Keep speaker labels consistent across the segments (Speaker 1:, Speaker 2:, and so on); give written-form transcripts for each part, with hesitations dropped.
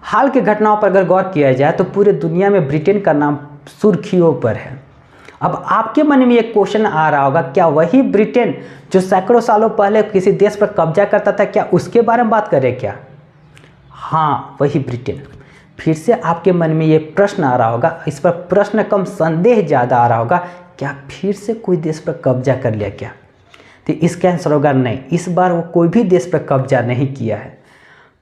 Speaker 1: हाल की घटनाओं पर अगर गौर किया जाए तो पूरे दुनिया में ब्रिटेन का नाम सुर्खियों पर है। अब आपके मन में एक क्वेश्चन आ रहा होगा, क्या वही ब्रिटेन जो सैकड़ों सालों पहले किसी देश पर कब्जा करता था, क्या उसके बारे में बात करें क्या? हाँ, वही ब्रिटेन। फिर से आपके मन में ये प्रश्न आ रहा होगा, इस पर प्रश्न कम संदेह ज़्यादा आ रहा होगा, क्या फिर से कोई देश पर कब्जा कर लिया क्या? तो इसका आंसर होगा नहीं, इस बार वो कोई भी देश पर कब्जा नहीं किया है।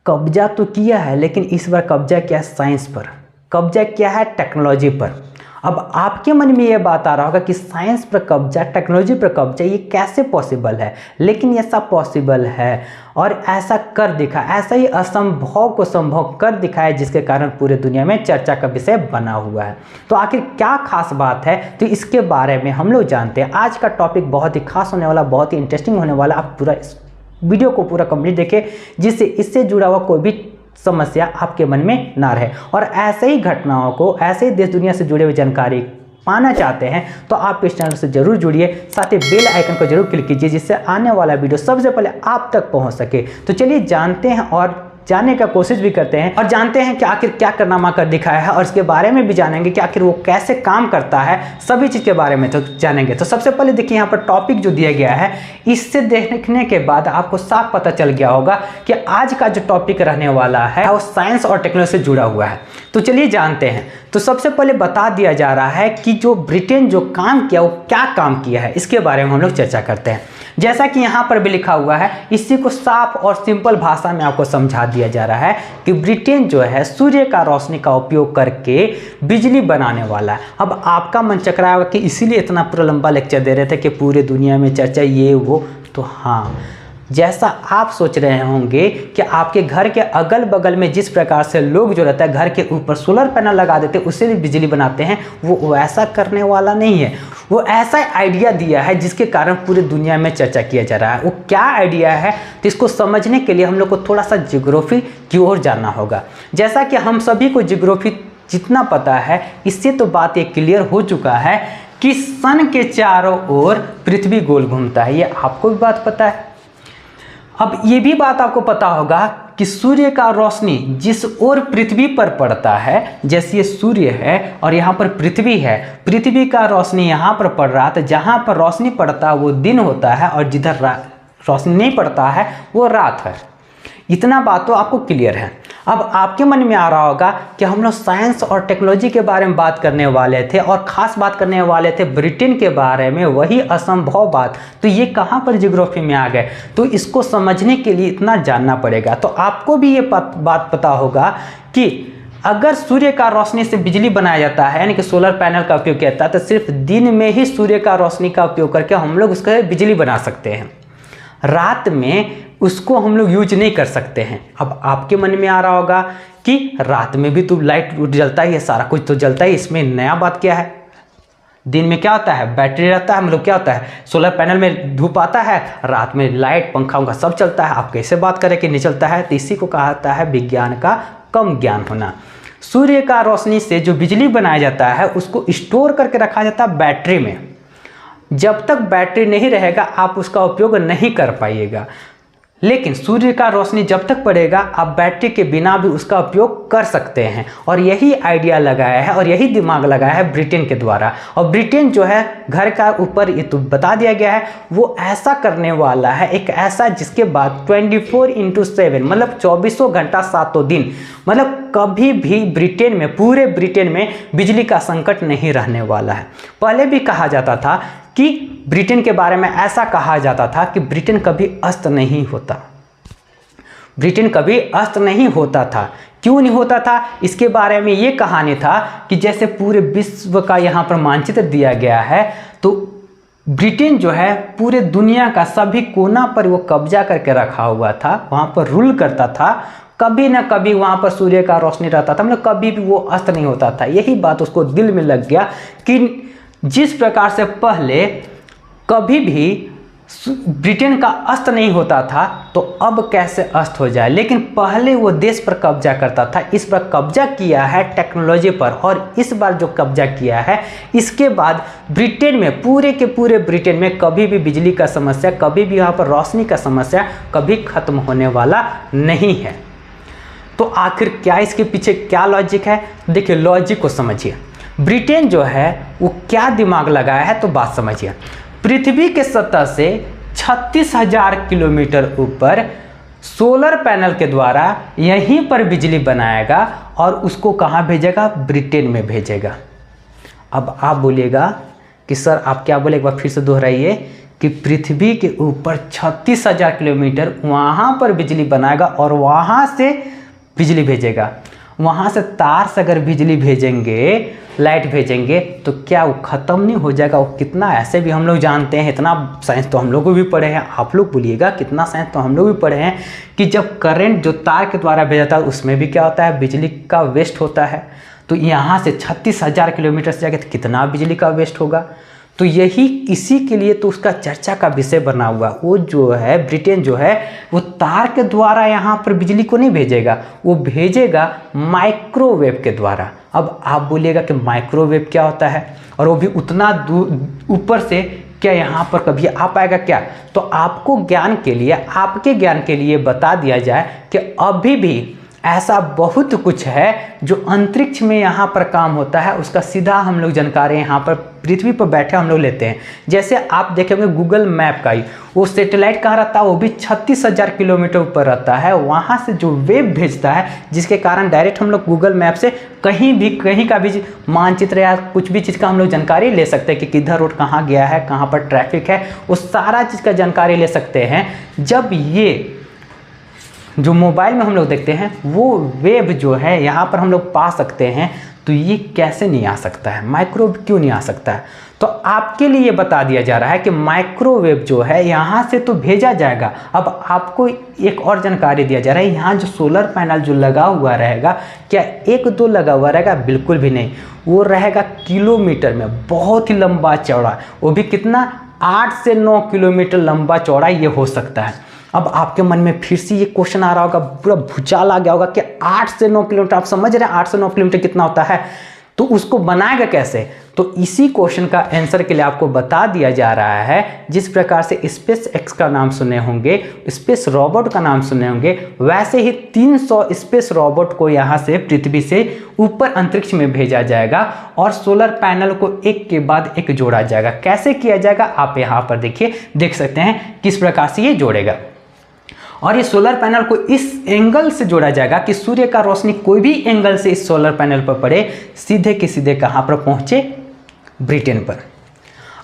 Speaker 1: कब्जा तो किया है, लेकिन इस बार कब्जा किया है साइंस पर, कब्जा किया है टेक्नोलॉजी पर। अब आपके मन में ये बात आ रहा होगा कि साइंस पर कब्जा, टेक्नोलॉजी पर कब्जा, ये कैसे पॉसिबल है? लेकिन ऐसा पॉसिबल है और ऐसा कर दिखा, ऐसा ही असंभव को संभव कर दिखाया, जिसके कारण पूरे दुनिया में चर्चा का विषय बना हुआ है। तो आखिर क्या खास बात है, तो इसके बारे में हम लोग जानते हैं। आज का टॉपिक बहुत ही खास होने वाला, बहुत ही इंटरेस्टिंग होने वाला। आप पूरा इस वीडियो को पूरा कंप्लीट देखें, जिससे इससे जुड़ा हुआ कोई भी समस्या आपके मन में ना रहे। और ऐसे ही घटनाओं को, ऐसे ही देश दुनिया से जुड़े हुए जानकारी पाना चाहते हैं तो आप इस चैनल से जरूर जुड़िए, साथ ही बेल आइकन को जरूर क्लिक कीजिए, जिससे आने वाला वीडियो सबसे पहले आप तक पहुंच सके। तो चलिए जानते हैं और जानने का कोशिश भी करते हैं और जानते हैं कि आखिर क्या कारनामा कर दिखाया है, और इसके बारे में भी जानेंगे कि आखिर वो कैसे काम करता है, सभी चीज़ के बारे में तो जानेंगे। तो सबसे पहले देखिए यहाँ पर टॉपिक जो दिया गया है, इससे देखने के बाद आपको साफ पता चल गया होगा कि आज का जो टॉपिक रहने वाला है वो साइंस और टेक्नोलॉजी से जुड़ा हुआ है। तो चलिए जानते हैं। तो सबसे पहले बता दिया जा रहा है कि जो ब्रिटेन जो काम किया, वो क्या काम किया है, इसके बारे में हम लोग चर्चा करते हैं। जैसा कि यहाँ पर भी लिखा हुआ है, इसी को साफ और सिंपल भाषा में आपको समझा दिया जा रहा है कि ब्रिटेन जो है सूर्य का रोशनी का उपयोग करके बिजली बनाने वाला है। अब आपका मन चकराया होगा कि इसीलिए इतना पूरा लंबा लेक्चर दे रहे थे कि पूरे दुनिया में चर्चा ये वो। तो हाँ, जैसा आप सोच रहे होंगे कि आपके घर के अगल बगल में जिस प्रकार से लोग जो रहता है घर के ऊपर सोलर पैनल लगा देते हैं, उससे भी बिजली बनाते हैं, वो ऐसा करने वाला नहीं है। वो ऐसा आइडिया दिया है जिसके कारण पूरी दुनिया में चर्चा किया जा रहा है। वो क्या आइडिया है, तो इसको समझने के लिए हम लोग को थोड़ा सा ज्योग्राफी की ओर जाना होगा। जैसा कि हम सभी को ज्योग्राफी जितना पता है, इससे तो बात ये क्लियर हो चुका है कि सन के चारों ओर पृथ्वी गोल घूमता है। ये आपको भी बात पता है। अब ये भी बात आपको पता होगा कि सूर्य का रोशनी जिस ओर पृथ्वी पर पड़ता है, जैसे ये सूर्य है और यहाँ पर पृथ्वी है, पृथ्वी का रोशनी यहाँ पर पड़ रहा था, जहाँ पर रोशनी पड़ता है वो दिन होता है और जिधर रोशनी नहीं पड़ता है वो रात है। इतना बात तो आपको क्लियर है। अब आपके मन में आ रहा होगा कि हम लोग साइंस और टेक्नोलॉजी के बारे में बात करने वाले थे और ख़ास बात करने वाले थे ब्रिटेन के बारे में, वही असंभव बात, तो ये कहाँ पर ज्योग्राफी में आ गए? तो इसको समझने के लिए इतना जानना पड़ेगा। तो आपको भी ये बात पता होगा कि अगर सूर्य का रोशनी से बिजली बनाया जाता है, यानी कि सोलर पैनल का उपयोग किया जाता है, तो सिर्फ दिन में ही सूर्य का रोशनी का उपयोग करके हम लोग उसका बिजली बना सकते हैं, रात में उसको हम लोग यूज नहीं कर सकते हैं। अब आपके मन में आ रहा होगा कि रात में भी तो लाइट जलता ही है, सारा कुछ तो जलता ही, इसमें नया बात क्या है? दिन में क्या होता है, बैटरी रहता है, मतलब क्या होता है, सोलर पैनल में धूप आता है, रात में लाइट पंखा उनका सब चलता है। आप कैसे बात करें कि नहीं चलता है? तो इसी को कहा जाता है विज्ञान का कम ज्ञान होना। सूर्य का रोशनी से जो बिजली बनाया जाता है उसको स्टोर करके रखा जाता है बैटरी में। जब तक बैटरी नहीं रहेगा आप उसका उपयोग नहीं कर पाइएगा, लेकिन सूर्य का रोशनी जब तक पड़ेगा आप बैटरी के बिना भी उसका उपयोग कर सकते हैं। और यही आइडिया लगाया है और यही दिमाग लगाया है ब्रिटेन के द्वारा। और ब्रिटेन जो है घर का ऊपर ये तो बता दिया गया है, वो ऐसा करने वाला है, एक ऐसा जिसके बाद 24/7 मतलब 24 घंटा 7 दिन, मतलब कभी भी ब्रिटेन में, पूरे ब्रिटेन में बिजली का संकट नहीं रहने वाला है। पहले भी कहा जाता था कि ब्रिटेन के बारे में ऐसा कहा जाता था कि ब्रिटेन कभी अस्त नहीं होता, ब्रिटेन कभी अस्त नहीं होता था। क्यों नहीं होता था? इसके बारे में ये कहानी था कि जैसे पूरे विश्व का यहाँ पर मानचित्र दिया गया है, तो ब्रिटेन जो है पूरे दुनिया का सभी कोना पर वो कब्जा करके रखा हुआ था, वहाँ पर रूल करता था। कभी ना कभी वहाँ पर सूर्य का रोशनी रहता था, मतलब कभी भी वो अस्त नहीं होता था। यही बात उसको दिल में लग गया कि जिस प्रकार से पहले कभी भी ब्रिटेन का अस्त नहीं होता था, तो अब कैसे अस्त हो जाए। लेकिन पहले वो देश पर कब्जा करता था, इस पर कब्जा किया है टेक्नोलॉजी पर, और इस बार जो कब्जा किया है इसके बाद ब्रिटेन में, पूरे के पूरे ब्रिटेन में कभी भी बिजली का समस्या, कभी भी यहाँ पर रोशनी का समस्या कभी खत्म होने वाला नहीं है। तो आखिर क्या इसके पीछे क्या लॉजिक है? देखिए लॉजिक को समझिए। ब्रिटेन जो है वो क्या दिमाग लगाया है, तो बात समझिए। पृथ्वी के सतह से 36,000 किलोमीटर ऊपर सोलर पैनल के द्वारा यहीं पर बिजली बनाएगा और उसको कहाँ भेजेगा? ब्रिटेन में भेजेगा। अब आप बोलिएगा कि सर आप क्या बोले, एक बार फिर से दोहराइए कि पृथ्वी के ऊपर 36,000 किलोमीटर वहाँ पर बिजली बनाएगा और वहाँ से बिजली भेजेगा। वहाँ से तार से अगर बिजली भेजेंगे, लाइट भेजेंगे, तो क्या वो ख़त्म नहीं हो जाएगा? वो कितना, ऐसे भी हम लोग जानते हैं, इतना साइंस तो हम लोग भी पढ़े हैं, आप लोग बोलिएगा कितना साइंस तो हम लोग भी पढ़े हैं कि जब करंट जो तार के द्वारा भेजा जाता है उसमें भी क्या होता है? बिजली का वेस्ट होता है। तो यहाँ से 36,000 किलोमीटर से जाके कितना बिजली का वेस्ट होगा? तो यही इसी के लिए तो उसका चर्चा का विषय बना हुआ। वो जो है ब्रिटेन जो है वो तार के द्वारा यहाँ पर बिजली को नहीं भेजेगा, वो भेजेगा माइक्रोवेव के द्वारा। अब आप बोलिएगा कि माइक्रोवेव क्या होता है, और वो भी उतना दूर ऊपर से क्या यहाँ पर कभी आ पाएगा क्या? तो आपको ज्ञान के लिए, आपके ज्ञान के लिए बता दिया जाए कि अभी भी ऐसा बहुत कुछ है जो अंतरिक्ष में यहाँ पर काम होता है, उसका सीधा हम लोग जानकारी यहाँ पर पृथ्वी पर बैठे हम लोग लेते हैं। जैसे आप देखेंगे गूगल मैप का ही, वो सैटेलाइट कहाँ रहता है? वो भी 36,000 किलोमीटर ऊपर रहता है। वहाँ से जो वेव भेजता है, जिसके कारण डायरेक्ट हम लोग गूगल मैप से कहीं का भी मानचित्र या कुछ भी चीज़ का हम लोग जानकारी ले सकते हैं कि किधर रोड कहाँ गया है, कहाँ पर ट्रैफिक है, वो सारा चीज़ का जानकारी ले सकते हैं। जब ये जो मोबाइल में हम लोग देखते हैं वो वेव जो है यहाँ पर हम लोग पा सकते हैं, तो ये कैसे नहीं आ सकता है? माइक्रोवेव क्यों नहीं आ सकता है? तो आपके लिए बता दिया जा रहा है कि माइक्रोवेव जो है यहाँ से तो भेजा जाएगा। अब आपको एक और जानकारी दिया जा रहा है, यहाँ जो सोलर पैनल जो लगा हुआ रहेगा, क्या 1-2 लगा हुआ रहेगा? बिल्कुल भी नहीं, वो रहेगा किलोमीटर में, बहुत ही लंबा चौड़ा। वो भी कितना? 8 से 9 किलोमीटर लंबा चौड़ा ये हो सकता है। अब आपके मन में फिर से ये क्वेश्चन आ रहा होगा, पूरा भूचाल आ गया होगा कि 8 से 9 किलोमीटर, आप समझ रहे हैं 8 से 9 किलोमीटर कितना होता है? तो उसको बनाएगा कैसे? तो इसी क्वेश्चन का आंसर के लिए आपको बता दिया जा रहा है, जिस प्रकार से स्पेस एक्स का नाम सुने होंगे, स्पेस रोबोट का नाम सुने होंगे, वैसे ही 300 स्पेस रोबोट को यहाँ से पृथ्वी से ऊपर अंतरिक्ष में भेजा जाएगा और सोलर पैनल को एक के बाद एक जोड़ा जाएगा। कैसे किया जाएगा आप यहाँ पर देखिए, देख सकते हैं किस प्रकार से ये जोड़ेगा। और ये सोलर पैनल को इस एंगल से जोड़ा जाएगा कि सूर्य का रोशनी कोई भी एंगल से इस सोलर पैनल पर पड़े, सीधे के सीधे कहाँ पर पहुँचे? ब्रिटेन पर।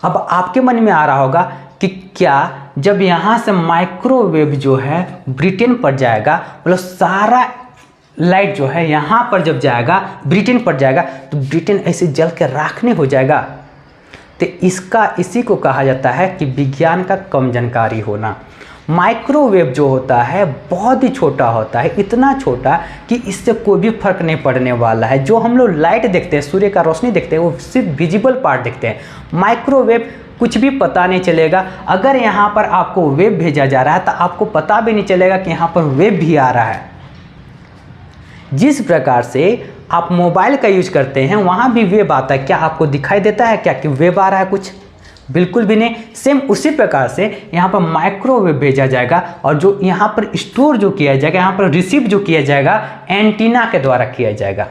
Speaker 1: अब आपके मन में आ रहा होगा कि क्या जब यहाँ से माइक्रोवेव जो है ब्रिटेन पर जाएगा, मतलब सारा लाइट जो है यहाँ पर जब जाएगा, ब्रिटेन पर जाएगा, तो ब्रिटेन ऐसे जल के राख नहीं हो जाएगा? तो इसी को कहा जाता है कि विज्ञान का कम जानकारी होना। माइक्रोवेव जो होता है बहुत ही छोटा होता है, इतना छोटा कि इससे कोई भी फर्क नहीं पड़ने वाला है। जो हम लोग लाइट देखते हैं, सूर्य का रोशनी देखते हैं, वो सिर्फ विजिबल पार्ट देखते हैं। माइक्रोवेव कुछ भी पता नहीं चलेगा। अगर यहाँ पर आपको वेव भेजा जा रहा है तो आपको पता भी नहीं चलेगा कि यहाँ पर वेव भी आ रहा है। जिस प्रकार से आप मोबाइल का यूज करते हैं वहाँ भी वेव आता है, क्या आपको दिखाई देता है क्या कि वेव आ रहा है? कुछ बिल्कुल भी नहीं। सेम उसी प्रकार से यहाँ पर माइक्रोवेव भेजा जाएगा और जो यहाँ पर स्टोर जो किया जाएगा, यहाँ पर रिसीव जो किया जाएगा एंटीना के द्वारा किया जाएगा।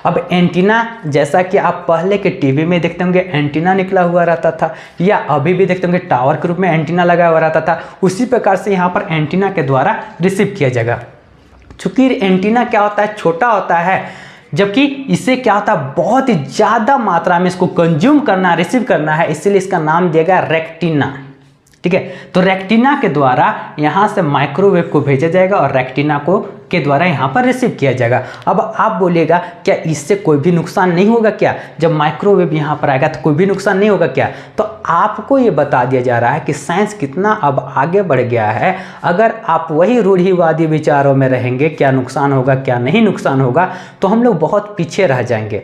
Speaker 1: अब एंटीना जैसा कि आप पहले के टीवी में देखते होंगे एंटीना निकला हुआ रहता था, या अभी भी देखते होंगे टावर के रूप में एंटीना लगा हुआ रहता था, उसी प्रकार से यहाँ पर एंटीना के द्वारा रिसीव किया जाएगा। चूँकि एंटीना क्या होता है? छोटा होता है, जबकि इससे क्या होता है? बहुत ही ज़्यादा मात्रा में इसको कंज्यूम करना, रिसीव करना है, इसलिए इसका नाम दिया गया रेक्टिना। ठीक है, तो रेक्टिना के द्वारा यहाँ से माइक्रोवेव को भेजा जाएगा और रेक्टिना को के द्वारा यहाँ पर रिसीव किया जाएगा। अब आप बोलिएगा क्या इससे कोई भी नुकसान नहीं होगा क्या? जब माइक्रोवेव यहाँ पर आएगा तो कोई भी नुकसान नहीं होगा क्या? तो आपको ये बता दिया जा रहा है कि साइंस कितना अब आगे बढ़ गया है। अगर आप वही रूढ़िवादी विचारों में रहेंगे, क्या नुकसान होगा क्या नहीं नुकसान होगा, तो हम लोग बहुत पीछे रह जाएंगे।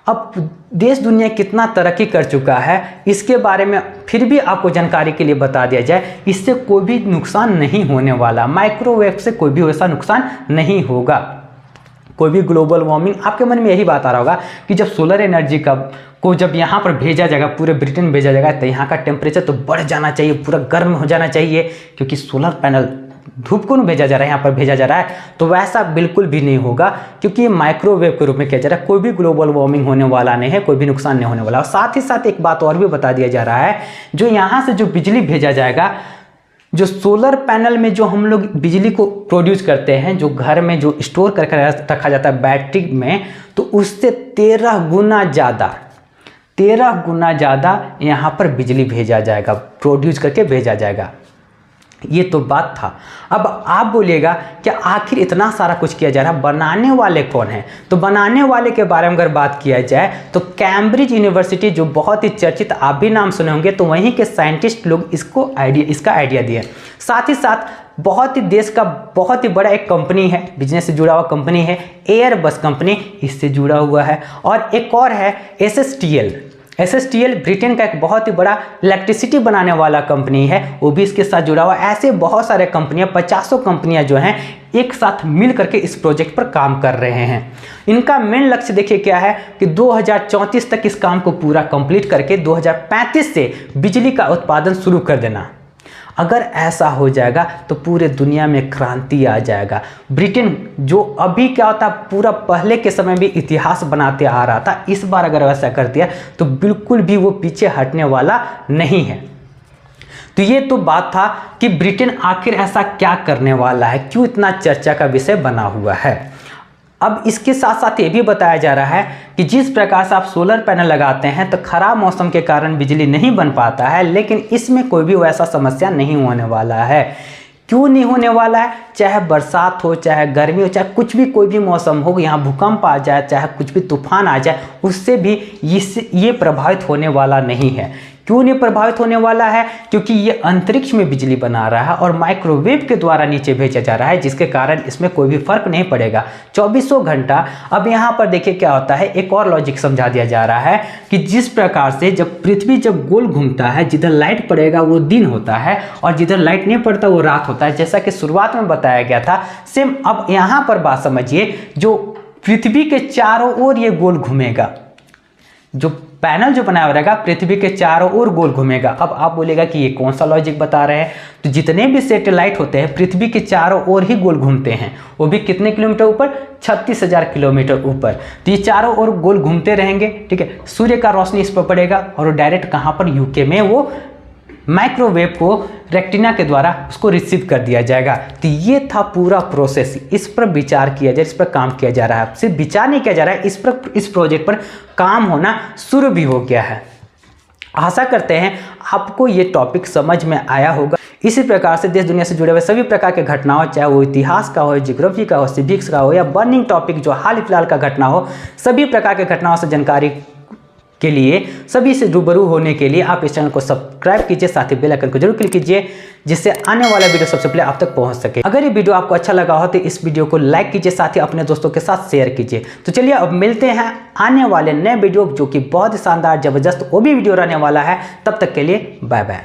Speaker 1: अब देश दुनिया कितना तरक्की कर चुका है, इसके बारे में फिर भी आपको जानकारी के लिए बता दिया जाए, इससे कोई भी नुकसान नहीं होने वाला। माइक्रोवेव से कोई भी वैसा नुकसान नहीं होगा, कोई भी ग्लोबल वार्मिंग। आपके मन में यही बात आ रहा होगा कि जब सोलर एनर्जी को जब यहाँ पर भेजा जाएगा, पूरे ब्रिटेन भेजा जाएगा, तो यहाँ का टेम्परेचर तो बढ़ जाना चाहिए, पूरा गर्म हो जाना चाहिए, क्योंकि सोलर पैनल धूप को भेजा जा रहा है, यहाँ पर भेजा जा रहा है, तो वैसा बिल्कुल भी नहीं होगा, क्योंकि ये माइक्रोवेव के रूप में किया जा रहा है। कोई भी ग्लोबल वार्मिंग होने वाला नहीं है, कोई भी नुकसान नहीं होने वाला। और साथ ही साथ एक बात और भी बता दिया जा रहा है, जो यहाँ से जो बिजली भेजा जाएगा, जो सोलर पैनल में जो हम लोग बिजली को प्रोड्यूस करते हैं, जो घर में जो स्टोर करके रखा जाता है बैटरी में, तो उससे 13 गुना ज़्यादा यहाँ पर बिजली भेजा जाएगा, प्रोड्यूस करके भेजा जाएगा। ये तो बात था। अब आप बोलिएगा कि आखिर इतना सारा कुछ किया जा रहा है, बनाने वाले कौन हैं? तो बनाने वाले के बारे में अगर बात किया जाए तो कैम्ब्रिज यूनिवर्सिटी, जो बहुत ही चर्चित, आप भी नाम सुने होंगे, तो वहीं के साइंटिस्ट लोग इसका आइडिया दिए। साथ ही साथ बहुत ही देश का बहुत ही बड़ा एक कंपनी है, बिजनेस से जुड़ा हुआ कंपनी है, एयरबस कंपनी, इससे जुड़ा हुआ है। और एक और है SSTL ब्रिटेन का एक बहुत ही बड़ा इलेक्ट्रिसिटी बनाने वाला कंपनी है, वो भी इसके साथ जुड़ा हुआ। ऐसे बहुत सारे कंपनियां, 50 कंपनियां जो हैं एक साथ मिल करके इस प्रोजेक्ट पर काम कर रहे हैं। इनका मेन लक्ष्य देखिए क्या है कि 2034 तक इस काम को पूरा कंप्लीट करके 2035 से बिजली का उत्पादन शुरू कर देना। अगर ऐसा हो जाएगा तो पूरे दुनिया में क्रांति आ जाएगा। ब्रिटेन जो अभी क्या होता है, पूरा पहले के समय में इतिहास बनाते आ रहा था, इस बार अगर ऐसा कर दिया तो बिल्कुल भी वो पीछे हटने वाला नहीं है। तो ये तो बात था कि ब्रिटेन आखिर ऐसा क्या करने वाला है, क्यों इतना चर्चा का विषय बना हुआ है। अब इसके साथ साथ ये भी बताया जा रहा है कि जिस प्रकार से आप सोलर पैनल लगाते हैं तो खराब मौसम के कारण बिजली नहीं बन पाता है, लेकिन इसमें कोई भी वैसा समस्या नहीं होने वाला है। क्यों नहीं होने वाला है? चाहे बरसात हो, चाहे गर्मी हो, चाहे कुछ भी कोई भी मौसम हो, यहाँ भूकंप आ जाए, चाहे कुछ भी तूफान आ जाए, उससे भी ये प्रभावित होने वाला नहीं है। क्यों नहीं प्रभावित होने वाला है? क्योंकि ये अंतरिक्ष में बिजली बना रहा है और माइक्रोवेव के द्वारा नीचे भेजा जा रहा है, जिसके कारण इसमें कोई भी फर्क नहीं पड़ेगा। 2400 घंटा। अब यहाँ पर देखिए क्या होता है, एक और लॉजिक समझा दिया जा रहा है कि जिस प्रकार से जब पृथ्वी जब गोल घूमता है, जिधर लाइट पड़ेगा वो दिन होता है और जिधर लाइट नहीं पड़ता वो रात होता है, जैसा कि शुरुआत में बताया गया था। सेम अब यहाँ पर बात समझिए, जो पृथ्वी के चारों ओर ये गोल घूमेगा, जो पैनल जो बनाया रहेगा पृथ्वी के चारों ओर गोल घूमेगा। अब आप बोलेगा कि ये कौन सा लॉजिक बता रहे हैं? तो जितने भी सैटेलाइट होते हैं पृथ्वी के चारों ओर ही गोल घूमते हैं, वो भी कितने किलोमीटर ऊपर? 36,000 किलोमीटर ऊपर। तो ये चारों ओर गोल घूमते रहेंगे, ठीक है। सूर्य का रोशनी इस पर पड़ेगा और वो डायरेक्ट कहाँ पर, यूके में, वो माइक्रोवेव को रेटिना के द्वारा उसको रिसीव कर दिया जाएगा। तो ये था पूरा प्रोसेस, इस पर विचार किया जाए, इस पर काम किया जा रहा है। सिर्फ विचार नहीं किया जा रहा है, इस प्रोजेक्ट पर काम होना शुरू भी हो गया है। आशा करते हैं आपको ये टॉपिक समझ में आया होगा। इसी प्रकार से देश दुनिया से जुड़े हुए सभी प्रकार के घटनाओं, चाहे वो इतिहास का हो, ज्योग्राफी का हो, सिविक्स का हो, या बर्निंग टॉपिक जो हाल फिलहाल का घटना हो, सभी प्रकार के घटनाओं से जानकारी के लिए, सभी से रूबरू होने के लिए आप इस चैनल को सब्सक्राइब कीजिए, साथ ही बेल आइकन को जरूर क्लिक कीजिए, जिससे आने वाला वीडियो सबसे पहले आप तक पहुंच सके। अगर ये वीडियो आपको अच्छा लगा हो तो इस वीडियो को लाइक कीजिए, साथ ही अपने दोस्तों के साथ शेयर कीजिए। तो चलिए अब मिलते हैं आने वाले नए वीडियो, जो कि बहुत ही शानदार, जबरदस्त वो भी वीडियो रहने वाला है। तब तक के लिए बाय बाय।